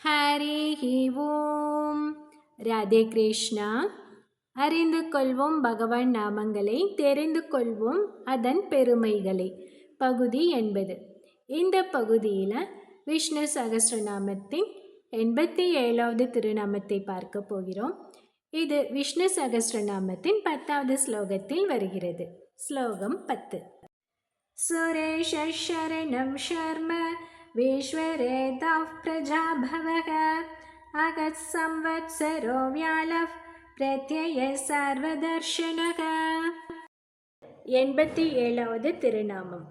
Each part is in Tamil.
ஹரிஹி ஓம். ராதே கிருஷ்ணா. அறிந்து கொள்வோம் பகவான் நாமங்களை, தெரிந்து கொள்வோம் அதன் பெருமைகளை. பகுதி 80. இந்த பகுதியில் விஷ்ணு சகஸ்ரநாமத்தின் 87வது திருநாமத்தை பார்க்க போகிறோம். இது விஷ்ணு சகஸ்ரநாமத்தின் 10வது ஸ்லோகத்தில் வருகிறது. ஸ்லோகம் 10. சுரேஷ சரணம் ஷர்ம விஸ்வரேதாः பிரஜாபவः அகத் சம்வத்சரோ வியாலவ் பிரத்யய சர்வதர்ஷனக. 87வது திருநாமம்.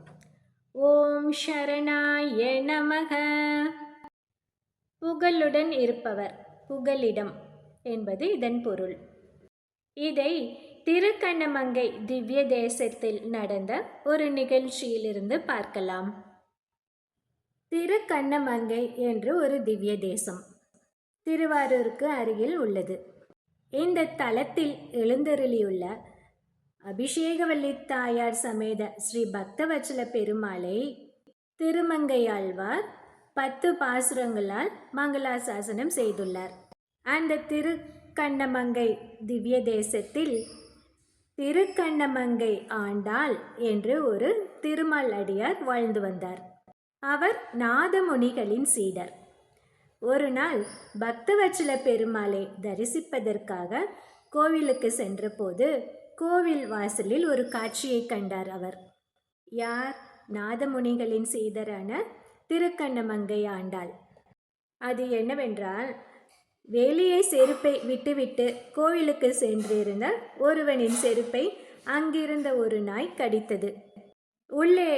ஓம் சரணாய நமக. புகழுடன் இருப்பவர், புகலிடம் என்பது இதன் பொருள். இதை திருக்கண்ணமங்கை திவ்ய தேசத்தில் நடந்த ஒரு நிகழ்ச்சியிலிருந்து பார்க்கலாம். திருக்கண்ணமங்கை என்று ஒரு திவ்ய தேசம் திருவாரூருக்கு அருகில் உள்ளது. இந்த தலத்தில் எழுந்தருளியுள்ள அபிஷேகவல்லி தாயார் சமேத ஸ்ரீ பக்தவத்சல பெருமாளை திருமங்கையாழ்வார் 10 பாசுரங்களால் மங்களாசாசனம் செய்துள்ளார். அந்த திருக்கண்ணமங்கை திவ்ய தேசத்தில் திருக்கண்ணமங்கை ஆண்டாள் என்று ஒரு திருமால் அடியார் வாழ்ந்து வந்தார். அவர் நாதமுனிகளின் சீடர். ஒரு நாள் பக்தவத்சல பெருமாளை தரிசிப்பதற்காக கோவிலுக்கு சென்றபோது கோவில் வாசலில் ஒரு காட்சியை கண்டார். அவர் யார்? நாதமுனிகளின் சீடரான திருக்கண்ணமங்கை ஆண்டாள். அது என்னவென்றால், வெளியே செருப்பை விட்டுவிட்டு கோவிலுக்கு சென்றிருந்த ஒருவனின் செருப்பை அங்கிருந்த ஒரு நாய் கடித்தது. உள்ளே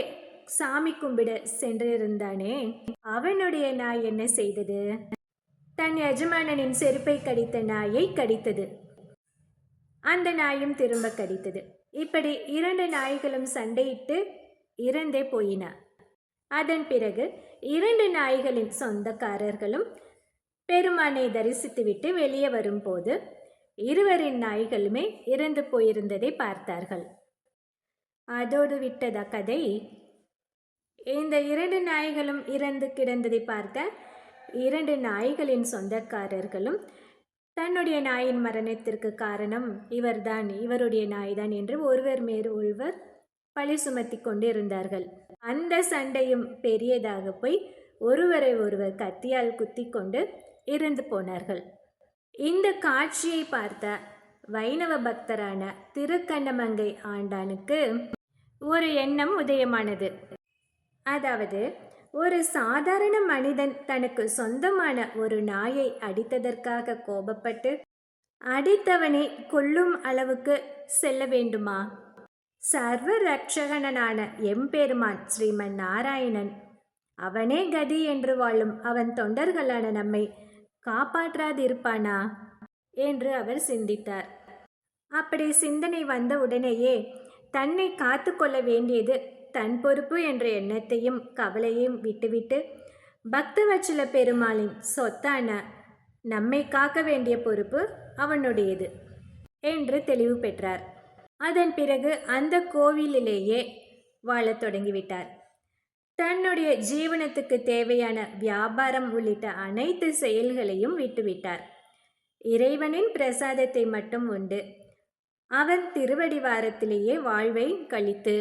சாமி கும்பிட சென்றிருந்தானே, அவனுடைய நாய் என்ன செய்தது? தன் எஜமானனின் செருப்பை கடித்த நாயை கடித்தது. அந்த நாயும் திரும்ப கடித்தது. இப்படி 2 நாய்களும் சண்டையிட்டு இறந்தே போயின. அதன் பிறகு 2 நாய்களின் சொந்தக்காரர்களும் பெருமானை தரிசித்துவிட்டு வெளியே வரும்போது இருவரின் நாய்களுமே இறந்து போயிருந்ததை பார்த்தார்கள். அதோடு விட்டதா கதை? இந்த 2 நாய்களும் இறந்து கிடந்ததை பார்த்த 2 நாய்களின் சொந்தக்காரர்களும் தன்னுடைய நாயின் மரணத்திற்கு காரணம் இவர்தான், இவருடைய நாய்தான் என்று ஒருவர் மேல் ஒருவர் பழி சுமத்தி கொண்டு இருந்தார்கள். அந்த சண்டையும் பெரியதாக போய் ஒருவரை ஒருவர் கத்தியால் குத்தி கொண்டு இறந்து போனார்கள். இந்த காட்சியை பார்த்த வைணவ பக்தரான திருக்கண்ணமங்கை ஆண்டானுக்கு ஒரு எண்ணம் உதயமானது. அதாவது, ஒரு சாதாரண மனிதன் தனக்கு சொந்தமான ஒரு நாயை அடித்ததற்காக கோபப்பட்டு அடித்தவனை கொல்லும் அளவுக்கு செல்ல வேண்டுமா? சர்வ ரட்சகனான எம்பெருமான் ஸ்ரீமன் நாராயணன், அவனே கதி என்று வாழும் அவன் தொண்டர்களான நம்மை காப்பாற்றாதிருப்பானா என்று அவர் சிந்தித்தார். அப்படி சிந்தனை வந்த உடனேயே தன்னை காத்து கொள்ள வேண்டியது தன் பொறுப்பு என்ற எண்ணத்தையும் கவலையையும் விட்டுவிட்டு பக்தவத்சல பெருமாளின் சொத்தான நம்மை காக்க வேண்டிய பொறுப்பு அவனுடையது என்று தெளிவு பெற்றார். அதன் பிறகு அந்த கோவிலிலேயே வாழத் தொடங்கிவிட்டார். தன்னுடைய ஜீவனத்துக்கு தேவையான வியாபாரம் உள்ளிட்ட அனைத்து செயல்களையும் விட்டுவிட்டார். இறைவனின் பிரசாதத்தை மட்டும் உண்டு அவன் திருவடிவாரத்திலேயே வாழ்வை கழித்து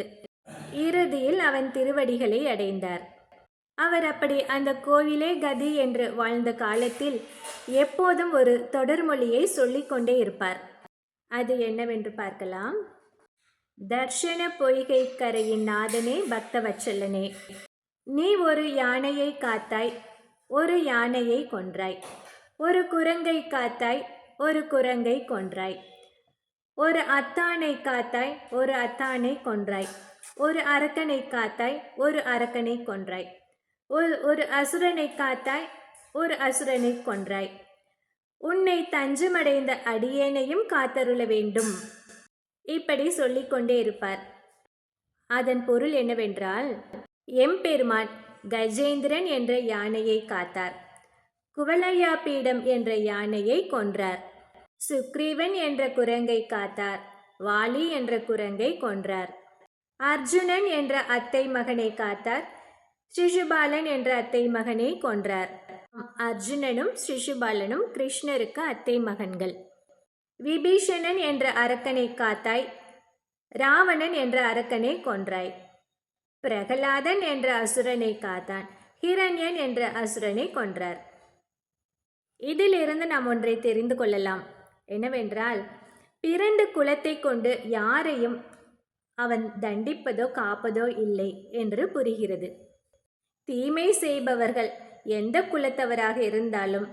இறுதியில் அவன் திருவடிகளை அடைந்தார். அவர் அப்படி அந்த கோவிலே கதி என்று வாழ்ந்த காலத்தில் எப்போதும் ஒரு தொடர்மொழியை சொல்லிக்கொண்டே இருப்பார். அது என்னவென்று பார்க்கலாம். தர்ஷன பொய்கை கரையின் நாதனே பக்தவத்சலனே, நீ ஒரு யானையை காத்தாய், ஒரு யானையை கொன்றாய். ஒரு குரங்கை காத்தாய், ஒரு குரங்கை கொன்றாய். ஒரு அத்தானை காத்தாய், ஒரு அத்தானை கொன்றாய். ஒரு அரக்கனை காத்தாய், ஒரு அரக்கனை கொன்றாய். ஒரு அசுரனை காத்தாய், ஒரு அசுரனை கொன்றாய். உன்னை தஞ்சமடைந்த அடியேனையும் காத்தருள வேண்டும். இப்படி சொல்லிக்கொண்டே இருப்பார். அதன் பொருள் என்னவென்றால், எம்பெருமான் கஜேந்திரன் என்ற யானையை காத்தார், குவலையா பீடம் என்ற யானையை கொன்றார், சுக்ரீவன் என்ற குரங்கை காத்தார், வாலி என்ற குரங்கை கொன்றார், அர்ஜுனன் என்ற அத்தை மகனை காத்தார், சிசுபாலன் என்ற அத்தை மகனை கொன்றார். அர்ஜுனனும் சிசுபாலனும் கிருஷ்ணருக்கு அத்தை மகன்கள். விபீஷணன் என்ற அரக்கனை காத்தாய், ராவணன் என்ற அரக்கனை கொன்றாய். பிரகலாதன் என்ற அசுரனை காத்தான், ஹிரண்யன் என்ற அசுரனை கொன்றார். இதிலிருந்து நாம் ஒன்றை தெரிந்து கொள்ளலாம். என்னவென்றால், பிறந்த குலத்தை கொண்டு யாரையும் அவன் தண்டிப்பதோ காப்பதோ இல்லை என்று புரிகிறது. தீமை செய்பவர்கள் எந்த குலத்தவராக இருந்தாலும்,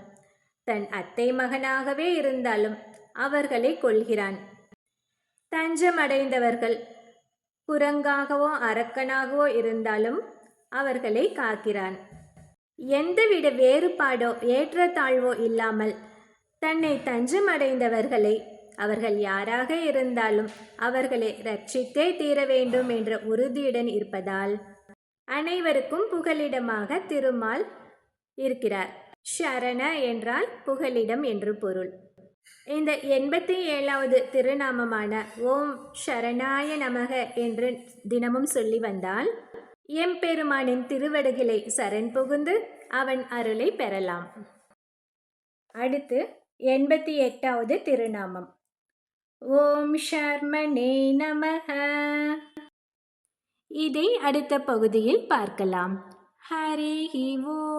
தன் அத்தை மகனாகவே இருந்தாலும் அவர்களை கொல்கிறான். தஞ்சமடைந்தவர்கள் குரங்காகவோ அரக்கனாகவோ இருந்தாலும் அவர்களை காக்கிறான். எந்தவித வேறுபாடோ ஏற்றத்தாழ்வோ இல்லாமல் தன்னை தஞ்சமடைந்தவர்களை, அவர்கள் யாராக இருந்தாலும் அவர்களை ரட்சித்தே தீர வேண்டும் என்ற உறுதியுடன் இருப்பதால் அனைவருக்கும் புகலிடமாக திருமால் இருக்கிறார். சரண என்றால் புகலிடம் என்று பொருள். இந்த 87வது திருநாமமான ஓம் சரணாய நமக என்று தினமும் சொல்லி வந்தால் எம்பெருமானின் திருவடிகளை சரண் புகுந்து அவன் அருளை பெறலாம். அடுத்து 88வது திருநாமம் ஓம் ஷர்மணே நமக. இதை அடுத்த பகுதியில் பார்க்கலாம். ஹரி ஓம்.